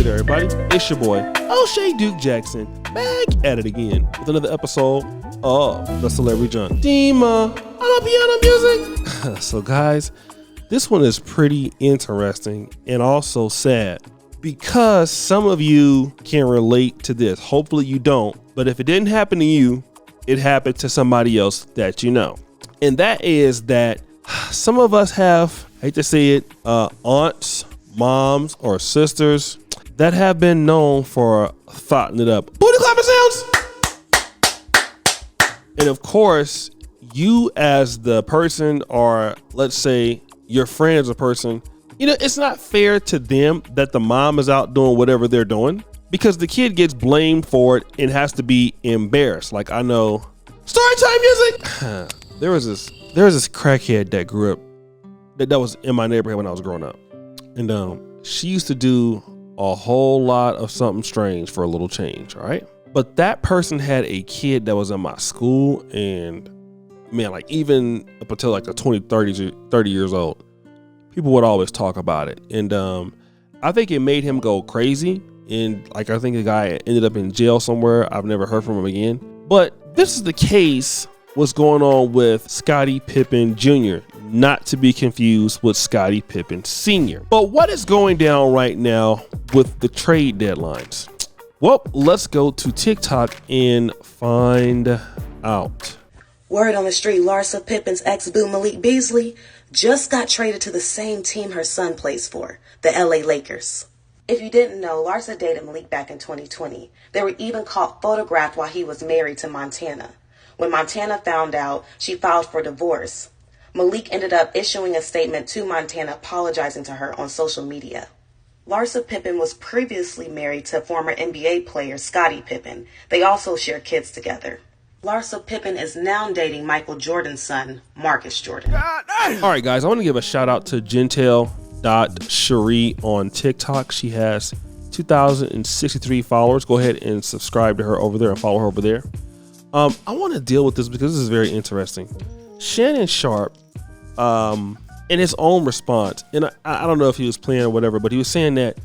there, everybody? It's your boy, O'Shea Duke Jackson, back at it again with another episode of the Celebrity Junk. Dima, I'm piano music. So guys, this one is pretty interesting and also sad because some of you can relate to this. Hopefully you don't, but if it didn't happen to you, it happened to somebody else that you know. And that is that some of us have, I hate to say it, aunts, moms, or sisters that have been known for thotting it up. Booty clapping sounds! And of course, you as the person, or let's say your friend as a person, you know, it's not fair to them that the mom is out doing whatever they're doing because the kid gets blamed for it and has to be embarrassed. Like I know, storytime music! There was this crackhead that grew up, that was in my neighborhood when I was growing up. And she used to do a whole lot of something strange for a little change, all right? But that person had a kid that was in my school, and man, like even up until like the 30 years old, people would always talk about it. And I think it made him go crazy. And like I think the guy ended up in jail somewhere. I've never heard from him again. But this is the case what's going on with Scottie Pippen Jr., not to be confused with Scottie Pippen Sr. But what is going down right now with the trade deadlines? Well, let's go to TikTok and find out. Word on the street, Larsa, Pippen's ex-boo Malik Beasley, just got traded to the same team her son plays for, the LA Lakers. If you didn't know, Larsa dated Malik back in 2020. They were even caught photographed while he was married to Montana. When Montana found out, she filed for divorce. Malik ended up issuing a statement to Montana apologizing to her on social media. Larsa Pippen was previously married to former NBA player Scottie Pippen. They also share kids together. Larsa Pippen is now dating Michael Jordan's son, Marcus Jordan. All right, guys, I want to give a shout out to Gentel.Cherie on TikTok. She has 2,063 followers. Go ahead and subscribe to her over there and follow her over there. I want to deal with this because this is very interesting. Shannon Sharpe, in his own response, and I don't know if he was playing or whatever, but he was saying that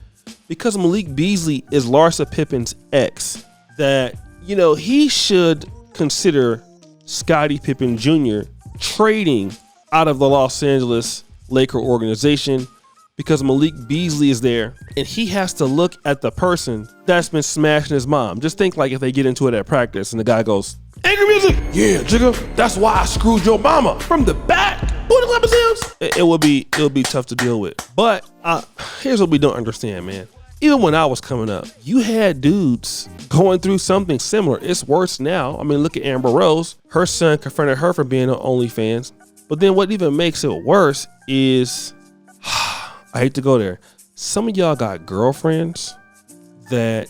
because Malik Beasley is Larsa Pippen's ex, that, you know, he should consider Scottie Pippen Jr. trading out of the Los Angeles Laker organization because Malik Beasley is there and he has to look at the person that's been smashing his mom. Just think like if they get into it at practice and the guy goes, "Angry music, yeah, jigga, that's why I screwed your mama from the back." Booty clapping sounds. It would be tough to deal with. But here's what we don't understand, man. Even when I was coming up, you had dudes going through something similar. It's worse now. I mean, look at Amber Rose. Her son confronted her for being on OnlyFans. But then what even makes it worse is, I hate to go there, some of y'all got girlfriends that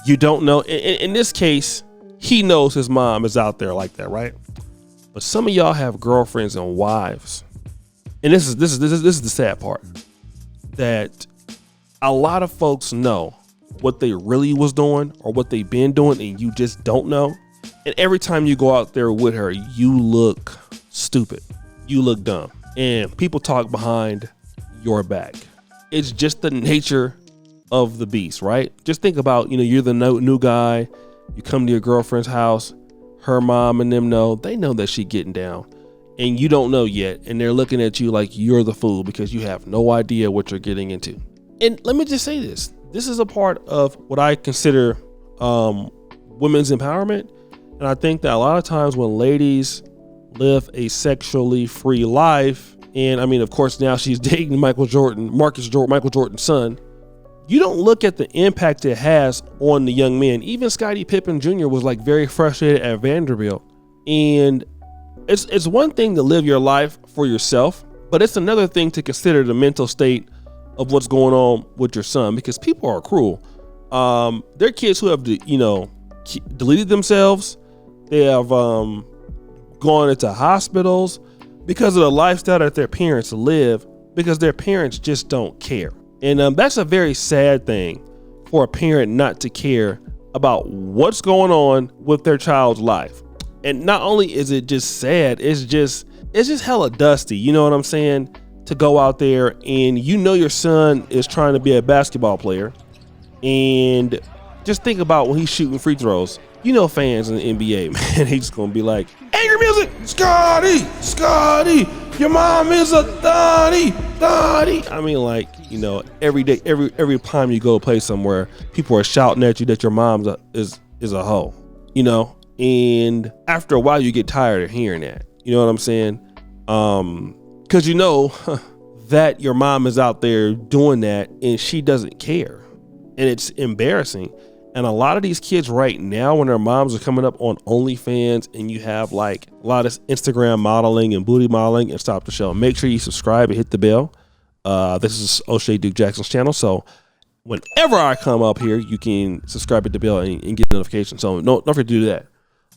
you don't know. In this case, he knows his mom is out there like that, right? But some of y'all have girlfriends and wives, and this is the sad part, that a lot of folks know what they really was doing or what they've been doing, and you just don't know. And every time you go out there with her, you look stupid, you look dumb, and people talk behind your back. It's just the nature of the beast, right? Just think about, you know, you're the new guy. You come to your girlfriend's house, her mom and them know, they know that she getting down and you don't know yet. And they're looking at you like you're the fool because you have no idea what you're getting into. And let me just say this is a part of what I consider women's empowerment. And I think that a lot of times when ladies live a sexually free life, and I mean, of course, now she's dating Michael Jordan's son, you don't look at the impact it has on the young man. Even Scottie Pippen Jr. was like very frustrated at Vanderbilt. And it's one thing to live your life for yourself, but it's another thing to consider the mental state of what's going on with your son, because people are cruel. There are kids who have, deleted themselves. They have gone into hospitals because of the lifestyle that their parents live, because their parents just don't care. And that's a very sad thing for a parent not to care about what's going on with their child's life. And not only is it just sad, it's just hella dusty. You know what I'm saying? To go out there and you know your son is trying to be a basketball player And just think about when he's shooting free throws. You know, fans in the NBA, man, he's just gonna be like, angry music, Scottie, your mom is a thotty. I mean, like, you know, every day, every time you go play somewhere, people are shouting at you that your mom's is a hoe, you know. And after a while, you get tired of hearing that. You know what I'm saying? Because you know that your mom is out there doing that and she doesn't care, and it's embarrassing. And a lot of these kids right now, when their moms are coming up on OnlyFans, and you have like a lot of Instagram modeling and booty modeling, and stop the show. Make sure you subscribe and hit the bell. This is O'Shea Duke Jackson's channel, so whenever I come up here, you can subscribe, hit the bell, and get notifications. So don't forget to do that.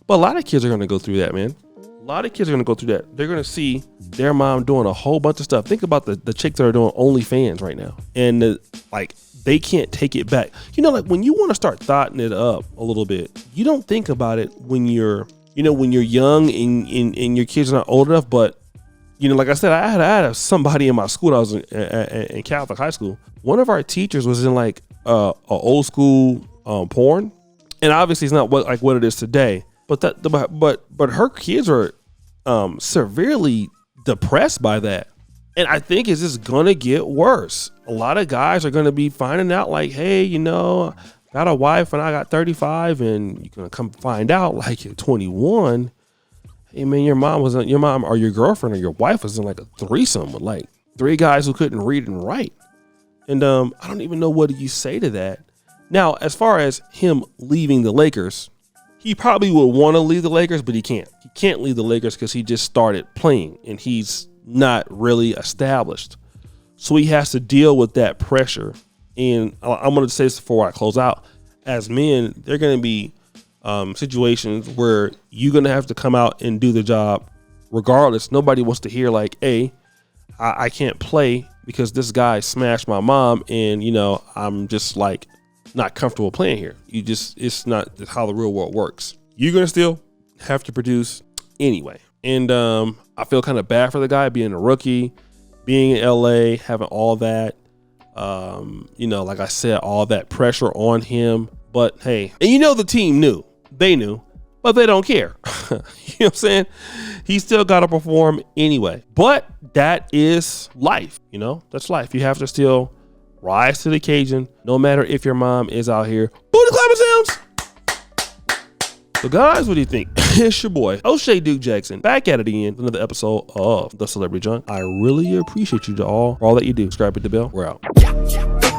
But a lot of kids are gonna go through that, man. A lot of kids are gonna go through that. They're gonna see their mom doing a whole bunch of stuff. Think about the chicks that are doing OnlyFans right now, and like, they can't take it back. You know, like when you want to start thotting it up a little bit, you don't think about it when you're young and your kids are not old enough. But, you know, like I said, I had somebody in my school. I was in Catholic high school. One of our teachers was in like a old school porn, and obviously it's not what it is today. But her kids are severely depressed by that. And I think it's just gonna get worse. A lot of guys are gonna be finding out like, hey, you know, got a wife and I got 35, and you're gonna come find out like at 21, hey man, your mom or your girlfriend or your wife was in like a threesome with like 3 guys who couldn't read and write. And I don't even know what you say to that. Now, as far as him leaving the Lakers, he probably would want to leave the Lakers, but he can't. He can't leave the Lakers because he just started playing and he's not really established. So he has to deal with that pressure. And I'm going to say this before I close out. As men, there are going to be situations where you're going to have to come out and do the job regardless. Nobody wants to hear like, hey, I can't play because this guy smashed my mom and, you know, I'm just like not comfortable playing here. It's not how the real world works. You're going to still have to produce anyway. And I feel kind of bad for the guy being a rookie, being in LA, having all that, you know, like I said, all that pressure on him. But hey, and you know, the team knew, they knew, but they don't care. You know what I'm saying? He still got to perform anyway. But that is life. You know, that's life. You have to still rise to the occasion, no matter if your mom is out here. Booty clapping sounds. So guys, what do you think? It's your boy, O'Shea Duke Jackson, back at it again with another episode of The Celebrity Junk. I really appreciate you all for all that you do. Subscribe, hit the bell. We're out.